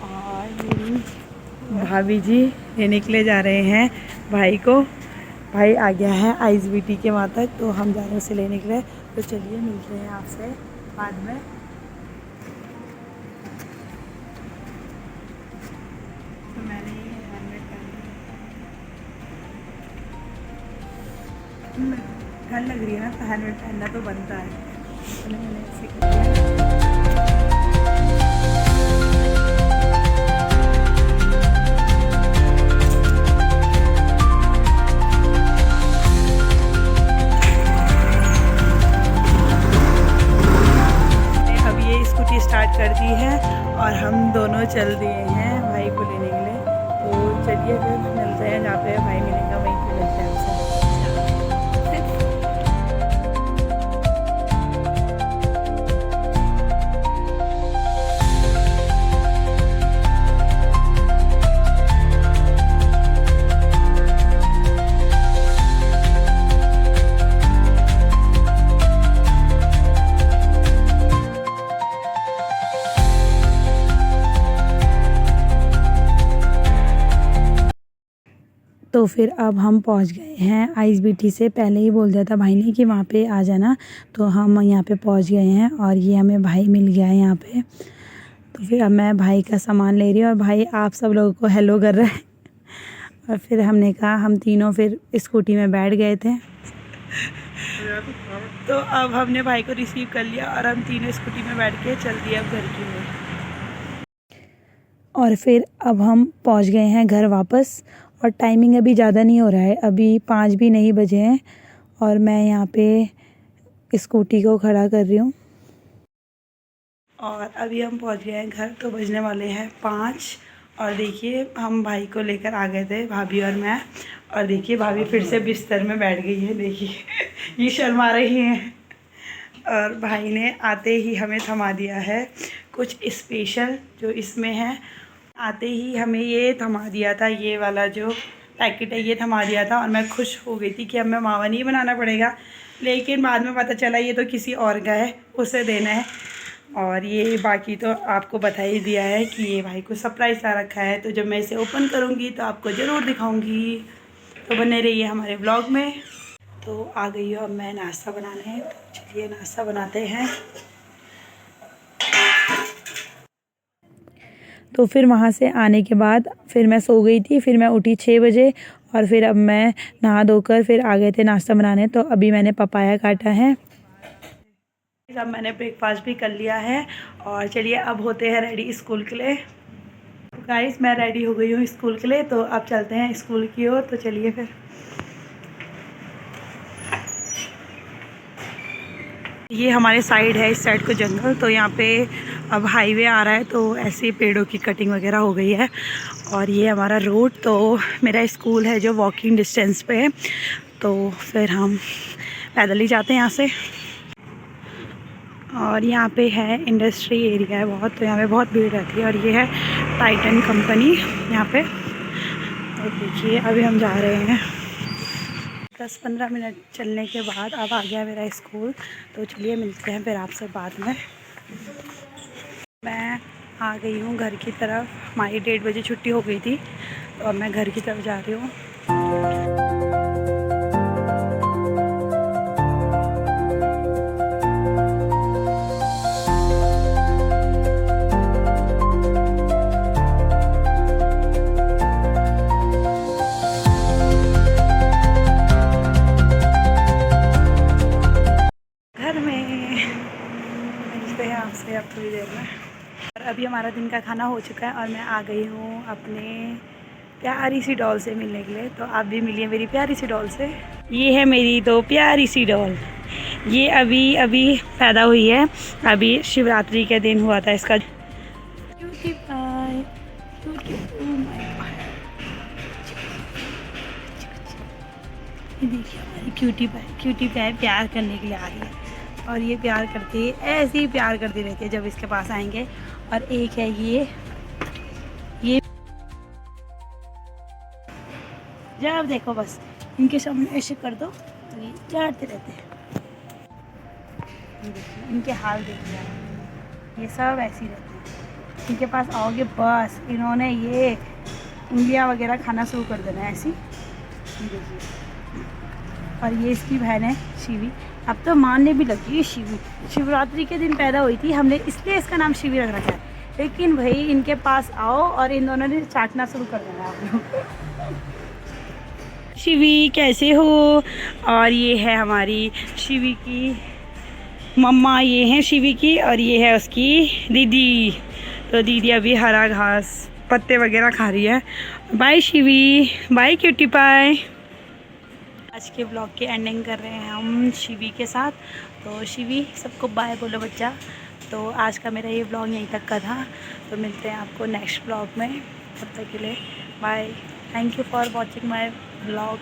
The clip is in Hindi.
और मेरी भाभी जी लेने के लिए जा रहे हैं भाई को। भाई आ गया है आईएसबीटी के वहाँ तक, तो हम जा रहे हैं उसे लेने के लिए। तो चलिए मिलते हैं आपसे बाद में। तो मैंने ये हेलमेट पहना, ठंड लग रही है ना, तो हेलमेट पहनना तो बनता है। मैंने ऐसे कर दिया। स्टार्ट कर दी है और हम दोनों चल दिए हैं भाई को लेने के लिए। तो चलिए फिर मिलते हैं, जहाँ पे भाई मिलेगा वहीं पे मिलते हैं आपसे। तो फिर अब हम पहुंच गए हैं आईएसबीटी से। पहले ही बोल दिया था भाई ने कि वहाँ पे आ जाना, तो हम यहाँ पे पहुंच गए हैं और ये हमें भाई मिल गया है यहाँ पे। तो फिर अब मैं भाई का सामान ले रही हूँ और भाई आप सब लोगों को हेलो कर रहा है। और फिर हमने कहा, हम तीनों फिर स्कूटी में बैठ गए थे। तो अब हमने भाई को रिसीव कर लिया और हम तीनों स्कूटी में बैठ के चल दिए अब घर की ओर। और फिर अब हम पहुँच गए हैं घर वापस। और टाइमिंग अभी ज़्यादा नहीं हो रहा है, अभी 5 भी नहीं बजे हैं और मैं यहाँ पे स्कूटी को खड़ा कर रही हूँ। और अभी हम पहुँच गए हैं घर, तो बजने वाले हैं 5। और देखिए हम भाई को लेकर आ गए थे, भाभी और मैं। और देखिए भाभी फिर से बिस्तर में बैठ गई है, देखिए ये शर्मा रही हैं। और भाई ने आते ही हमें थमा दिया है कुछ स्पेशल जो इसमें है। आते ही हमें ये थमा दिया था, ये वाला जो पैकेट है ये थमा दिया था। और मैं खुश हो गई थी कि अब मैं मावा नहीं बनाना पड़ेगा, लेकिन बाद में पता चला ये तो किसी और का है, उसे देना है। और ये बाकी तो आपको बता ही दिया है कि ये भाई को सरप्राइज़ ला रखा है। तो जब मैं इसे ओपन करूँगी तो आपको ज़रूर दिखाऊँगी, तो बने रहिए हमारे ब्लॉग में। तो आ गई हूँ अब मैं नाश्ता बनाने, तो चलिए नाश्ता बनाते हैं। तो फिर वहाँ से आने के बाद फिर मैं सो गई थी, फिर मैं उठी 6 बजे। और फिर अब मैं नहा धोकर फिर आ गए थे नाश्ता बनाने। तो अभी मैंने पपाया काटा है। अब मैंने ब्रेकफास्ट भी कर लिया है और चलिए अब होते हैं रेडी स्कूल के लिए। तो गाइस मैं रेडी हो गई हूँ स्कूल के लिए, तो अब चलते हैं स्कूल की ओर। तो चलिए फिर। ये हमारे साइड है, इस साइड को जंगल, तो यहाँ पे अब हाईवे आ रहा है, तो ऐसे पेड़ों की कटिंग वगैरह हो गई है। और ये हमारा रोड, तो मेरा स्कूल है जो वॉकिंग डिस्टेंस पे है, तो फिर हम पैदल ही जाते हैं यहाँ से। और यहाँ पे है इंडस्ट्री एरिया है बहुत, तो यहाँ पे बहुत भीड़ रहती है। और ये है टाइटन कंपनी यहाँ पे। और देखिए अभी हम जा रहे हैं, 10-15 मिनट चलने के बाद अब आ गया मेरा स्कूल। तो चलिए मिलते हैं फिर आपसे बाद में। मैं आ गई हूँ घर की तरफ, हमारी 1:30 बजे छुट्टी हो गई थी, तो अब मैं घर की तरफ जा रही हूँ। आपसे अब थोड़ी देर में। और अभी हमारा दिन का खाना हो चुका है और मैं आ गई हूँ अपने प्यारी सी डॉल से मिलने के लिए। तो आप भी मिलिए मेरी प्यारी सी डॉल से। ये है मेरी तो प्यारी सी डॉल, ये अभी अभी पैदा हुई है, अभी शिवरात्रि के दिन हुआ था इसका। देखिए हमारी क्यूटी पाई प्यार करने के लिए आ रही है। और ये प्यार करती है, ऐसे ही प्यार करती रहती है जब इसके पास आएंगे। और एक है ये जब देखो बस इनके सामने ऐसे कर दो तो ये चढ़ते रहते हैं। इनके हाल देखिए, ये सब ऐसे ही रहते हैं। इनके पास आओगे बस इन्होंने ये उंगलियां वगैरह खाना शुरू कर देना है ऐसी। देखिए, और ये इसकी बहन है शिवी। अब तो मानने भी लगी है शिवी। शिवरात्रि के दिन पैदा हुई थी हमने, इसलिए इसका नाम शिवी रख रखा है। लेकिन भाई इनके पास आओ और इन दोनों ने चाटना शुरू कर देना है आप लोग। शिवी कैसे हो? और ये है हमारी शिवी की मम्मा, ये है शिवी की, और ये है उसकी दीदी। तो दीदी अभी हरा घास पत्ते वगैरह खा रही है। Bye Shivi, bye cutie pie. आज के ब्लॉग की एंडिंग कर रहे हैं हम शिवी के साथ। तो शिवी सबको बाय बोलो बच्चा। तो आज का मेरा ये ब्लॉग यहीं तक का था। तो मिलते हैं आपको नेक्स्ट ब्लॉग में, तब तक के लिए bye. Thank you for watching my blog.